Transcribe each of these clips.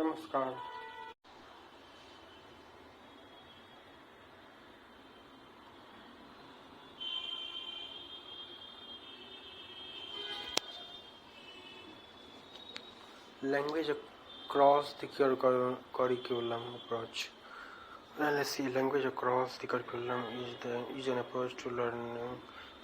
नमस्कार. Language across the curriculum approach. Let's see. Language across the curriculum is an approach to learning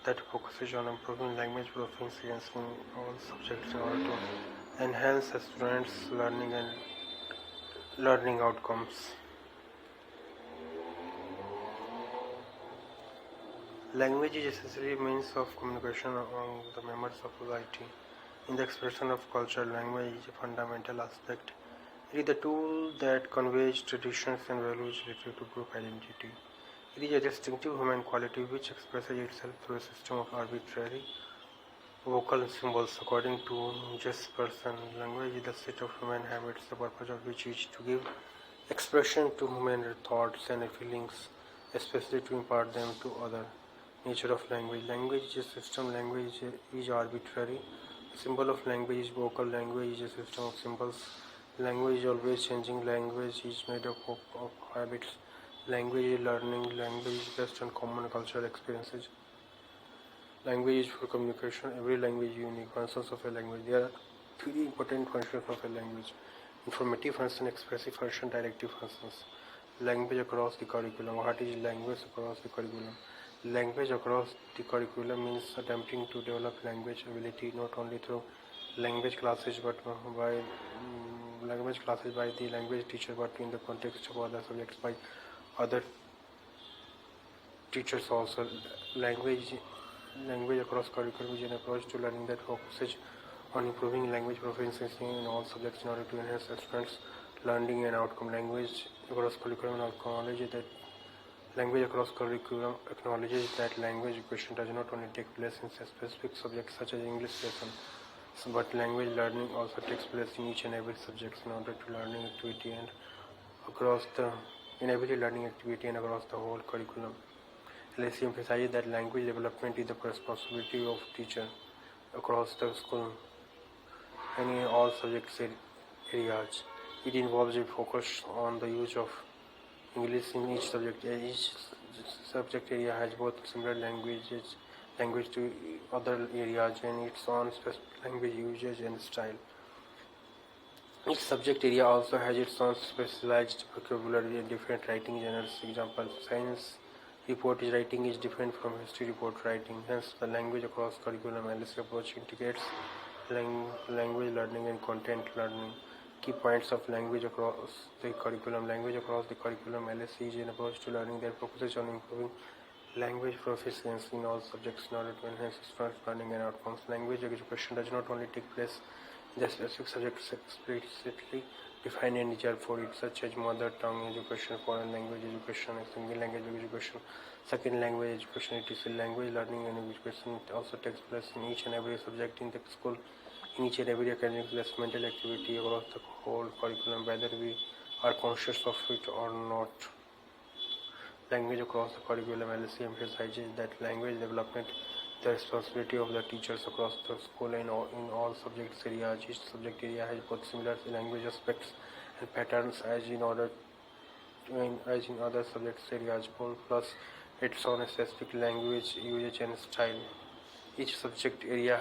that focuses on improving language proficiency in all subjects in order to enhance a students' learning and learning outcomes. Language is essentially a means of communication among the members of society. In the expression of culture, language is a fundamental aspect. It is the tool that conveys traditions and values related to group identity. It is a distinctive human quality which expresses itself through a system of arbitrary vocal symbols. According to Jesperson, language is the set of human habits, the purpose of which is to give expression to human thoughts and feelings, especially to impart them to others. Nature of language. Language is a system. Language is arbitrary. The symbol of language is vocal. Language is a system of symbols. Language is always changing. Language is made up of habits. Language is learning. Language is based on common cultural experiences. Language is for communication. Every language is unique. Functions of a language. There are three important functions of a language: informative function, expressive function, directive functions. Language across the curriculum. What is language across the curriculum? Language across the curriculum means attempting to develop language ability not only through language classes but by the language teacher, but in the context of other subjects by other teachers also. Language across curriculum is an approach to learning that focuses on improving language proficiency in all subjects in order to enhance students' learning and outcome. Language across curriculum acknowledges that language education does not only take place in specific subjects such as English lesson, but language learning also takes place in each and every subject in order to learning activity and across the whole curriculum. Let's emphasize that language development is the responsibility of teacher across the school and in all subject areas. It involves a focus on the use of English in each subject. Each subject area has both similar language to other areas and its own specific language usage and style. Each subject area also has its own specialized vocabulary and different writing genres. Example: science report writing is different from history report writing. Hence, the language across curriculum analysis approach integrates language learning and content learning. Key points of language across the curriculum. Language across the curriculum LSC is an approach to learning that focuses on improving language proficiency in all subjects in order to enhance students' learning and outcomes. Language education does not only take place in the specific subjects explicitly defined and reserved for it, such as mother tongue education, foreign language education, single language education, second language education, etc. Language learning and education also takes place in each and every subject in the school, in each and every academic mental activity across the whole curriculum, whether we are conscious of it or not. Language across the curriculum LSC emphasizes that language development is the responsibility of the teachers across the school and in all subject areas. Each subject area has both similar language aspects and patterns as in other subject areas, plus its own specific language usage and style. Each subject area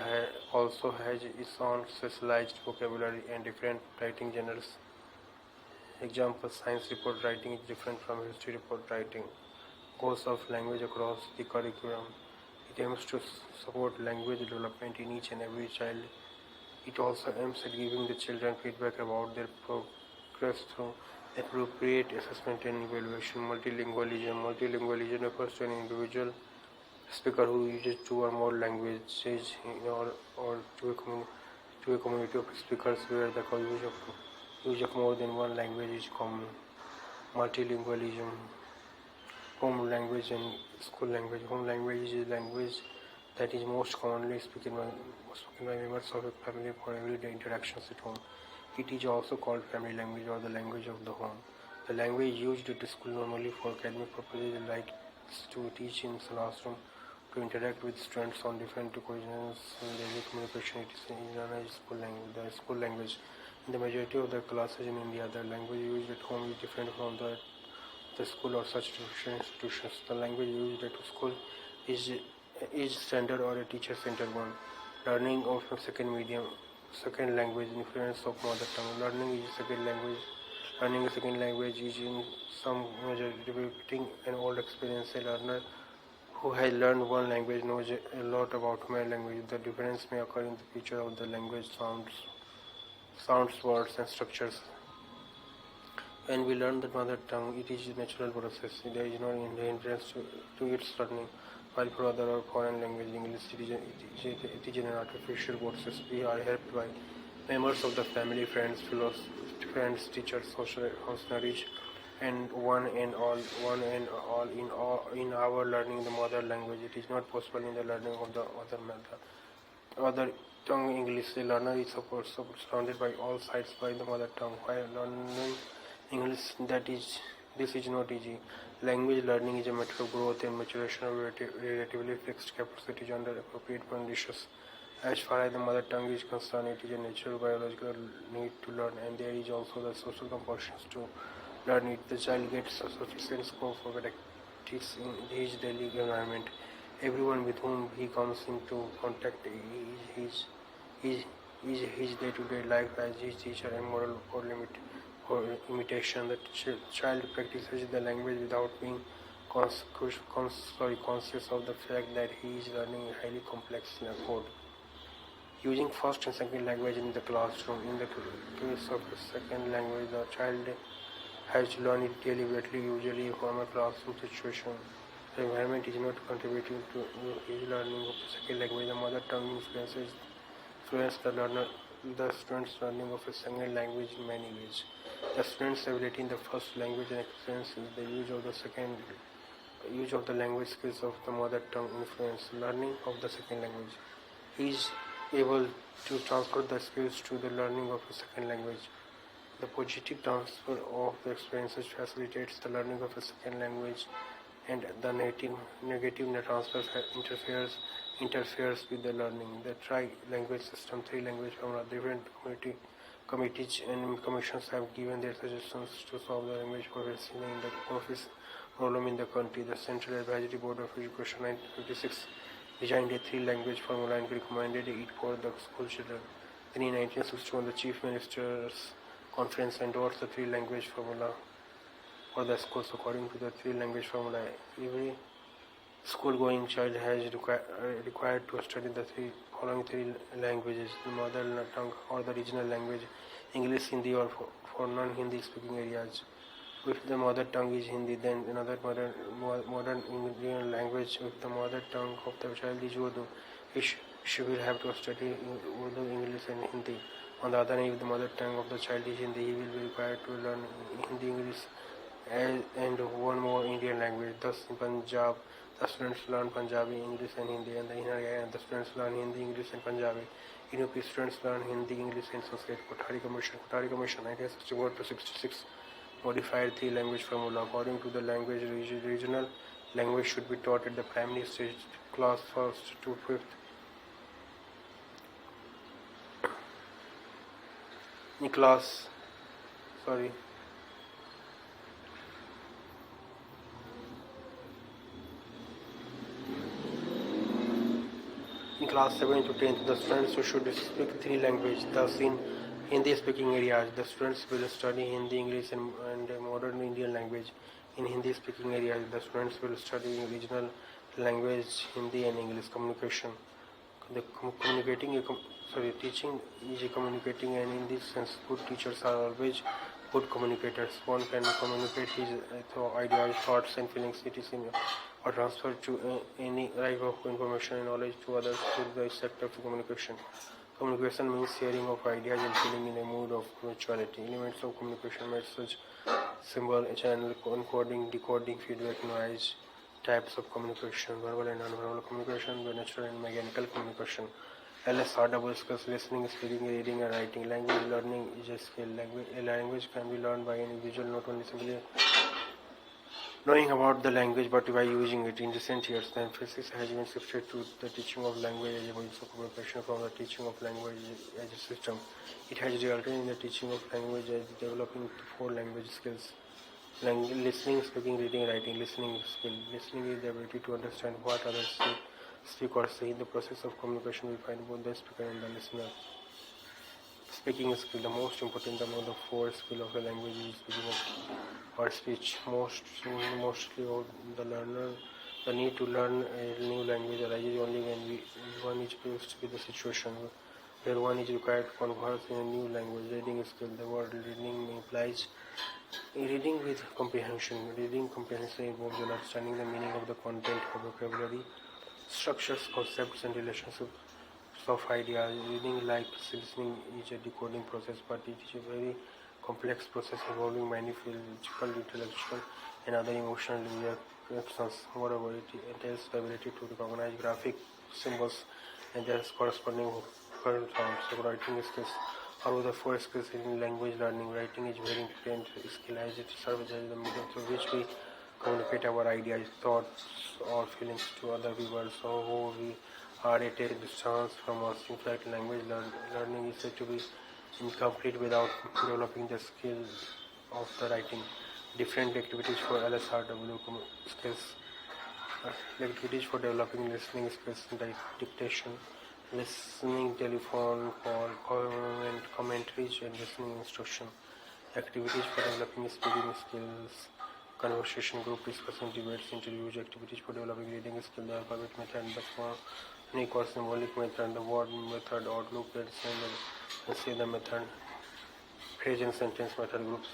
also has its own specialized vocabulary and different writing genres. Example: science report writing is different from history report writing. Goals of language across the curriculum. It aims to support language development in each and every child. It also aims at giving the children feedback about their progress through appropriate assessment and evaluation. Multilingualism refers to an individual speaker who uses two or more languages or to a community of speakers where the use of more than one language is common. Multilingualism. Home language and school language. Home language is a language that is most commonly spoken by members of a family for everyday interactions at home. It is also called family language or the language of the home. The language used at school normally for academic purposes, like to teach in classroom, to interact with students on different occasions, daily communication. It is known as school language. The school language. In the majority of the classes in India, the language used at home is different from the school or such institutions. The language used at school is is standard or a teacher-centered one. Learning of a second language, influence of mother tongue. Learning a second language is in some measure repeating an old experience. A learner who has learned one language knows a lot about my language. The difference may occur in the feature of the language, sounds, words, and structures. When we learn the mother tongue, it is a natural process. There is no hindrance to its learning. While for other or foreign language, English, it is an artificial process. We are helped by members of the family, friends, teachers, functionaries, and in our learning the mother language. It is not possible in the learning of the other tongue English. The learner is surrounded by all sides by the mother tongue. While learning English, this is not easy. Language learning is a matter of growth and maturation of relatively fixed capacities under appropriate conditions. As far as the mother tongue is concerned, it is a natural biological need to learn, and there is also the social compulsions to learn it. The child gets a sufficient scope for practice in his daily environment. Everyone with whom he comes into contact is his day-to-day life as his teacher and moral or imitation. The child practices the language without being conscious of the fact that he is learning a highly complex code. Using first and second language in the classroom. In the case of the second language, the child has to learn it deliberately, usually from a classroom situation. The environment is not contributing to his learning of the second language. The mother tongue influences the student's learning of a second language in many ways. The student's ability in the first language and experience is the use of the language skills of the mother tongue influence learning of the second language. He is able to transfer the skills to the learning of a second language. The positive transfer of the experiences facilitates the learning of a second language, and the negative transfer interferes with the learning. The tri-language system, three-language from different committees and commissions have given their suggestions to solve the language office problem in the country. The Central Advisory Board of Education 1956 designed a three-language formula and recommended it for the school children. Then in 1961, the Chief Minister's Conference endorsed the three-language formula for the schools. According to the three-language formula, every school-going child has required to study the following three languages: the mother tongue or the regional language, English, Hindi, or for non-Hindi speaking areas. If the mother tongue is Hindi, then another modern Indian language. If the mother tongue of the child is Urdu, she will have to study Urdu, English, and Hindi. On the other hand, if the mother tongue of the child is Hindi, he will be required to learn Hindi, English, and one more Indian language. Thus, in Punjab, the students learn Punjabi, English, and Hindi, and in Haryana, the students learn Hindi, English, and Punjabi. In UP, students learn Hindi, English, and Sanskrit. Kothari Commission 1964 to 66 modified three-language formula. According to the language, regional language should be taught at the primary stage, class 1st to 5th. In class 7 to 10th, the students should speak three languages. Thus, in Hindi-speaking areas, the students will study Hindi, English, and modern Indian language. In Hindi-speaking areas, the students will study regional language, Hindi, and English. Communication. Teaching is communicating, and in this sense, good teachers are always good communicators. One can communicate his ideas, thoughts, and feelings. It is or transfer to any type of information and knowledge to others through the sector of communication. Communication means sharing of ideas and feeling in a mood of mutuality. Elements of communication: message, symbol, channel, encoding, decoding, feedback, noise. Types of communication: verbal and non-verbal communication, natural and mechanical communication. LSR double skills: listening, speaking, reading, and writing. Language learning is a skill. A language can be learned by an individual, not only simply knowing about the language but by using it. In recent years, the emphasis has been shifted to the teaching of language as a means of communication from the teaching of language as a system. It has resulted in the teaching of language as developing four language skills. Listening, speaking, reading, writing. Listening skill. Listening is the ability to understand what others speak or say. In the process of communication, we find both the speaker and the listener. Speaking skill, the most important among the four skills of the language is speaking of or speech. Mostly of the learner, the need to learn a new language arises only when one is faced with a situation where one is required to converse in a new language. Reading skill, the word reading implies reading with comprehension. Reading comprehension involves understanding the meaning of the content, vocabulary, structures, concepts, and relationships of ideas. Reading, like listening, is a decoding process, but it is a very complex process involving many physical, intellectual, and other emotional reactions. Moreover, it entails the ability to recognize graphic symbols and their corresponding vocal sounds. So, writing skills. Although the four skills in language learning, writing is very important skill as it serves as the medium through which we communicate our ideas, thoughts, or feelings to other viewers or who we are at a distance from us. In fact, language learning is said to be incomplete without developing the skill of the writing. Different activities for LSRW skills. Activities for developing listening skills, dictation, listening telephone call, commentaries, and listening instruction. Activities for developing speaking skills, conversation group discussion, debates, interviews. Activities for developing reading skills, the alphabet method, the phonic or symbolic method, the word method, outlook, and say the method. Phrase and sentence method groups.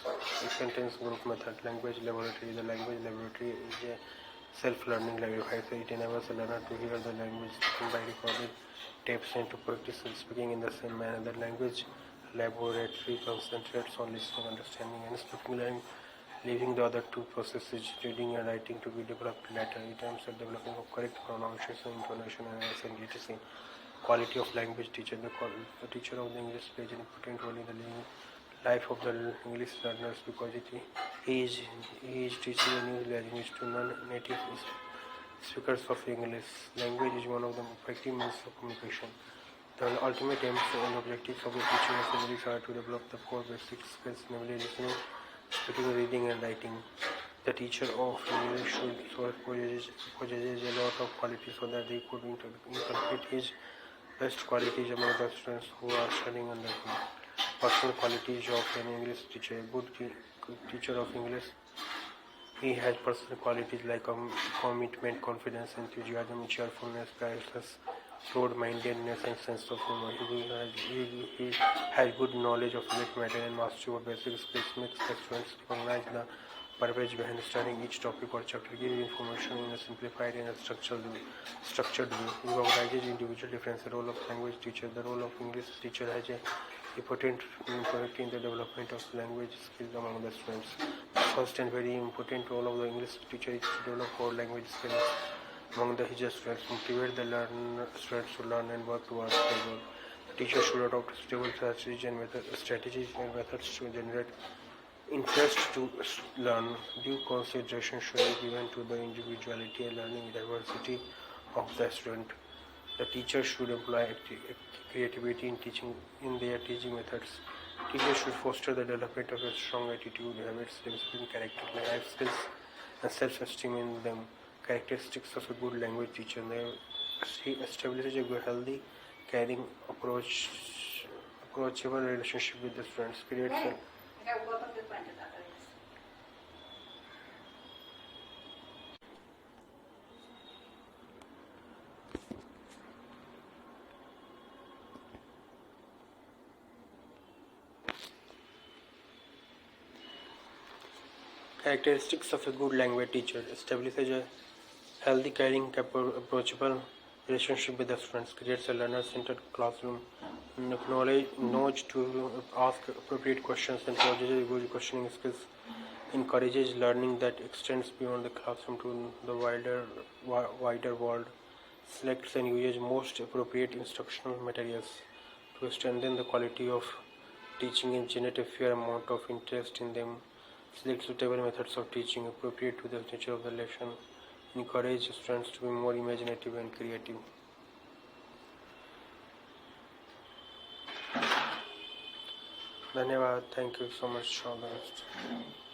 Sentence group method. Language laboratory. The language laboratory is a self-learning laboratory. So it enables a learner to hear the language spoken by recorded tapes and to practice speaking in the same manner. The language laboratory concentrates on listening, understanding, and speaking, leaving the other two processes, reading and writing, to be developed later. In terms of developing of correct pronunciation, intonation, and accent, etc. Quality of language teacher. The teacher of the English plays an important role in the life of the English learners because he is teaching a new language to non-native speakers of English. Language is one of the effective means of communication. The ultimate aims and objectives of the teaching of English are to develop the four basic skills, namely listening, speaking, reading, and writing. The teacher of English should possess a lot of qualities so that they could inculcate his best qualities among the students who are studying under him. Personal qualities of an English teacher. A good teacher of English, he has personal qualities like commitment, confidence, enthusiasm, cheerfulness, carelessness, broad-mindedness, and sense of humor. He has good knowledge of subject matter and mastery of basic skills, makes the students recognize the purpose behind studying each topic or chapter, gives information in a simplified and structured way. He recognizes individual difference. The role of language teacher. The role of English teacher has a important impact in the development of language skills among the students. First and very important role of the English teacher is to develop core language skills among the his students, motivate the students to learn and work towards their goal. The teacher should adopt stable strategies and methods to generate interest to learn. Due consideration should be given to the individuality and learning diversity of the student. The teacher should employ creativity in their teaching methods. Teachers should foster the development of a strong attitude, habits, discipline, character, life skills, and self-esteem in them. Characteristics of a good language teacher. They establish a good, healthy, caring, approachable relationship with the students. Creates a Characteristics of a good language teacher. Establishes a healthy, caring, approachable relationship with the students. Creates a learner-centered classroom. Knows to ask appropriate questions and possesses good questioning skills. Encourages learning that extends beyond the classroom to the wider world. Selects and uses most appropriate instructional materials to strengthen the quality of teaching and generate a fair amount of interest in them. Select suitable methods of teaching appropriate to the nature of the lesson. Encourage students to be more imaginative and creative. धन्यवाद. Thank you so much. All the best.